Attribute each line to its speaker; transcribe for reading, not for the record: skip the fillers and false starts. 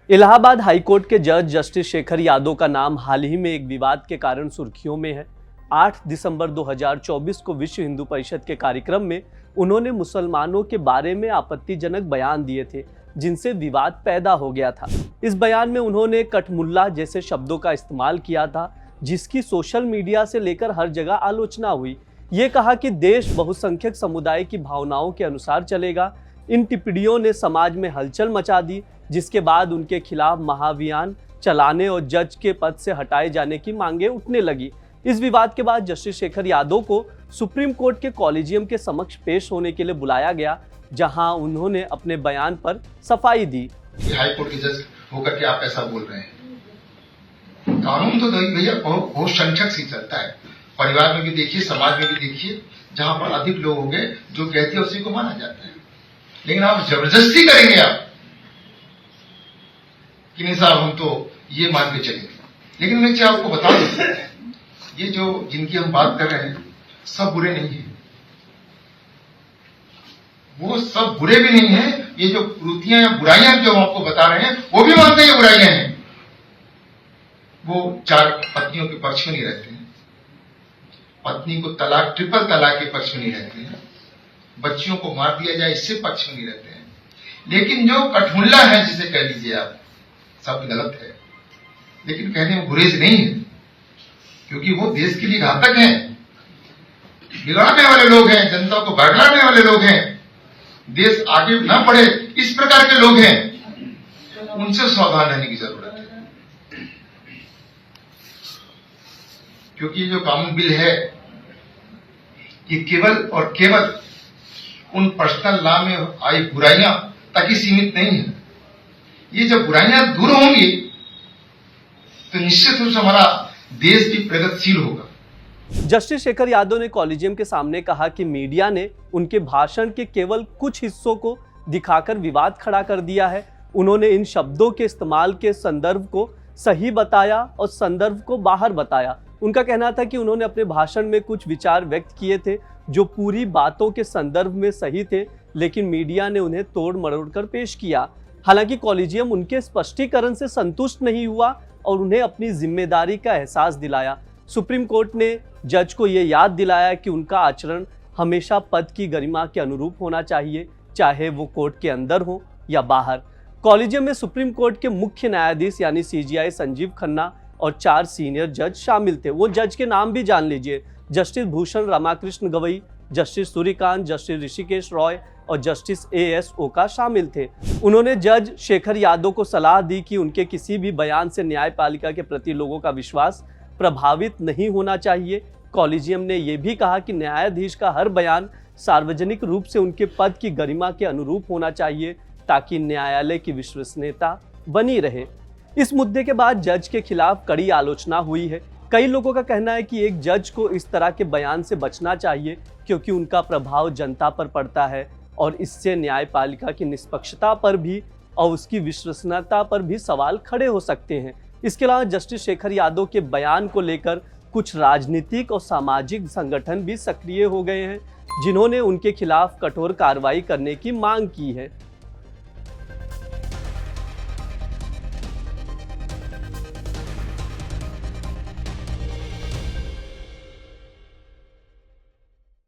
Speaker 1: Allahabad high court के जज justice Shekhar Yadav का नाम हाल ही में एक विवाद के कारण सुर्खियों में है। 8 दिसंबर 2024 को विश्व हिंदू परिषद के कार्यक्रम में उन्होंने मुसलमानों के बारे में आपत्तिजनक बयान दिए थे, जिनसे विवाद पैदा हो गया था। इस बयान में उन्होंने कठमुल्ला जैसे शब्दों का इस्तेमाल किया था, जिसकी सोशल मीडिया से लेकर हर जगह आलोचना हुई। ये कहा कि देश बहुसंख्यक समुदाय की भावनाओं के अनुसार चलेगा। इन टिप्पणियों ने समाज में हलचल मचा दी, जिसके बाद उनके खिलाफ महाअभियान चलाने और जज के पद से हटाए जाने की मांगें उठने लगी। इस विवाद के बाद जस्टिस शेखर यादव को सुप्रीम कोर्ट के कॉलेजियम के समक्ष पेश होने के लिए बुलाया गया, जहां उन्होंने अपने बयान पर सफाई दी।
Speaker 2: हाई कोर्ट के जज होकर के आप ऐसा बोल रहे हैं, कानून तो भैया बहुत संख्यक से चलता है। परिवार में भी देखिए, समाज में भी देखिए, जहां पर अधिक लोग होंगे जो कहते हैं उसी को माना जाता है। लेकिन आप जबरदस्ती करेंगे आप कि नहीं साहब हम तो ये मान के चलेंगे। लेकिन मैं क्या आपको बता दूं, ये जो जिनकी हम बात कर रहे हैं सब बुरे नहीं है, वो सब बुरे भी नहीं है। ये जो कुरीतियां या बुराइयां जो हम आपको बता रहे हैं वो भी मानते हैं बुराइयां हैं। वो 4 पत्नियों के पक्ष में नहीं रहते हैं, पत्नी को तलाक, ट्रिपल तलाक के पक्ष में नहीं रहते हैं, बच्चियों को मार दिया जाए इससे पक्ष में नहीं रहते हैं। लेकिन जो कठमुल्ला है, जिसे कह लीजिए आप, सब गलत है, लेकिन कहने में गुरेज नहीं है, क्योंकि वो देश के लिए घातक हैं, बिगाड़ने वाले लोग हैं, जनता को बरगलाने वाले लोग हैं, देश आगे ना बढ़े इस प्रकार के लोग हैं। उनसे सावधान रहने की जरूरत है, क्योंकि जो कानून बिल है ये केवल और केवल उन पर्सनल लॉ में आई बुराइयां तक ही सीमित नहीं है। ये जब बुराइयां दूर होंगी तो निश्चित रूप से हमारा देश भी प्रगतिशील होगा।
Speaker 1: जस्टिस शेखर यादव ने कॉलेजियम के सामने कहा कि मीडिया ने उनके भाषण के केवल कुछ हिस्सों को दिखाकर विवाद खड़ा कर दिया है। उन्होंने इन शब्दों के इस्तेमाल के संदर्भ को सही बताया और संदर्भ को बाहर बताया। उनका कहना था कि उन्होंने अपने भाषण में कुछ विचार व्यक्त किए थे जो पूरी बातों के संदर्भ में सही थे, लेकिन मीडिया ने उन्हें तोड़ मरोड़ कर पेश किया। हालांकि कॉलेजियम उनके स्पष्टीकरण से संतुष्ट नहीं हुआ और उन्हें अपनी जिम्मेदारी का एहसास दिलाया। सुप्रीम कोर्ट ने जज को यह याद दिलाया कि उनका आचरण हमेशा पद की गरिमा के अनुरूप होना चाहिए, चाहे वो कोर्ट के अंदर हो या बाहर। कॉलेजियम में सुप्रीम कोर्ट के मुख्य न्यायाधीश यानी CJI संजीव खन्ना और 4 सीनियर जज शामिल थे। वो जज के नाम भी जान लीजिए। Justice Bhushan Ramakrishna Gavai, justice Suryakant, justice Rishikesh Roy और जस्टिस AS ओका शामिल थे। उन्होंने जज शेखर यादव को सलाह दी कि उनके किसी भी बयान से न्यायपालिका के प्रति लोगों का विश्वास प्रभावित नहीं होना चाहिए। कॉलेजियम ने यह भी कहा कि न्यायाधीश का हर बयान सार्वजनिक रूप से उनके पद की गरिमा के अनुरूप होना चाहिए, ताकि न्यायालय की विश्वसनीयता बनी रहे। इस मुद्दे के बाद जज के खिलाफ कड़ी आलोचना हुई है। कई लोगों का कहना है कि एक जज को इस तरह के बयान से बचना चाहिए, क्योंकि उनका प्रभाव जनता पर पड़ता है और इससे न्यायपालिका की निष्पक्षता पर भी और उसकी विश्वसनीयता पर भी सवाल खड़े हो सकते हैं। इसके अलावा जस्टिस शेखर यादव के बयान को लेकर कुछ राजनीतिक और सामाजिक संगठन भी सक्रिय हो गए हैं, जिन्होंने उनके खिलाफ कठोर कार्रवाई करने की मांग की है।